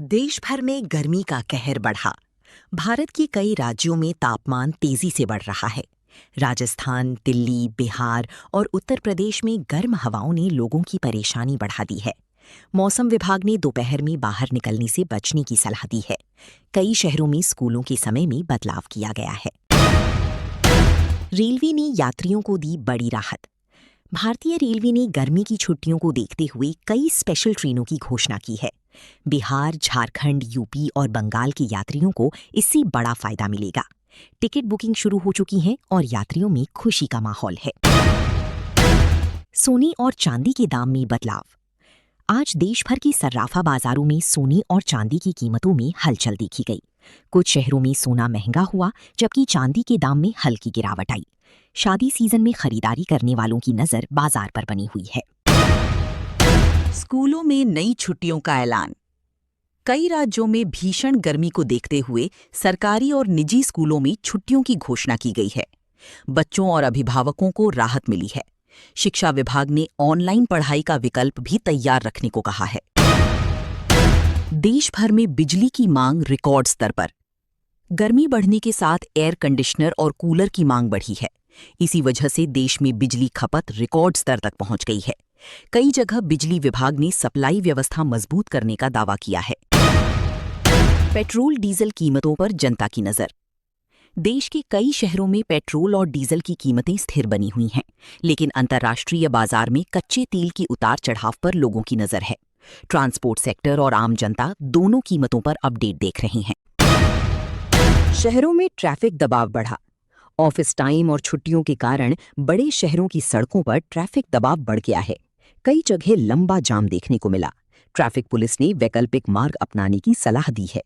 देश भर में गर्मी का कहर बढ़ा। भारत के कई राज्यों में तापमान तेजी से बढ़ रहा है। राजस्थान, दिल्ली, बिहार और उत्तर प्रदेश में गर्म हवाओं ने लोगों की परेशानी बढ़ा दी है। मौसम विभाग ने दोपहर में बाहर निकलने से बचने की सलाह दी है। कई शहरों में स्कूलों के समय में बदलाव किया गया है। रेलवे ने यात्रियों को दी बड़ी राहत। भारतीय रेलवे ने गर्मी की छुट्टियों को देखते हुए कई स्पेशल ट्रेनों की घोषणा की है। बिहार, झारखंड, यूपी और बंगाल के यात्रियों को इससे बड़ा फायदा मिलेगा। टिकट बुकिंग शुरू हो चुकी है और यात्रियों में खुशी का माहौल है। सोने और चांदी के दाम में बदलाव। आज देश भर के सर्राफा बाजारों में सोने और चांदी की कीमतों में हलचल देखी गई। कुछ शहरों में सोना महंगा हुआ, जबकि चांदी के दाम में हल्की गिरावट आई। शादी सीजन में खरीदारी करने वालों की नजर बाजार पर बनी हुई है। स्कूलों में नई छुट्टियों का ऐलान। कई राज्यों में भीषण गर्मी को देखते हुए सरकारी और निजी स्कूलों में छुट्टियों की घोषणा की गई है। बच्चों और अभिभावकों को राहत मिली है। शिक्षा विभाग ने ऑनलाइन पढ़ाई का विकल्प भी तैयार रखने को कहा है। देश भर में बिजली की मांग रिकॉर्ड स्तर पर। गर्मी बढ़ने के साथ एयर कंडीशनर और कूलर की मांग बढ़ी है। इसी वजह से देश में बिजली खपत रिकॉर्ड स्तर तक पहुंच गई है। कई जगह बिजली विभाग ने सप्लाई व्यवस्था मजबूत करने का दावा किया है। पेट्रोल डीजल कीमतों पर जनता की नजर। देश के कई शहरों में पेट्रोल और डीजल की कीमतें स्थिर बनी हुई हैं, लेकिन अंतर्राष्ट्रीय बाजार में कच्चे तेल की उतार चढ़ाव पर लोगों की नजर है। ट्रांसपोर्ट सेक्टर और आम जनता दोनों कीमतों पर अपडेट देख रहे हैं। शहरों में ट्रैफिक दबाव बढ़ा। ऑफिस टाइम और छुट्टियों के कारण बड़े शहरों की सड़कों पर ट्रैफिक दबाव बढ़ गया है। कई जगह लंबा जाम देखने को मिला। ट्रैफिक पुलिस ने वैकल्पिक मार्ग अपनाने की सलाह दी है।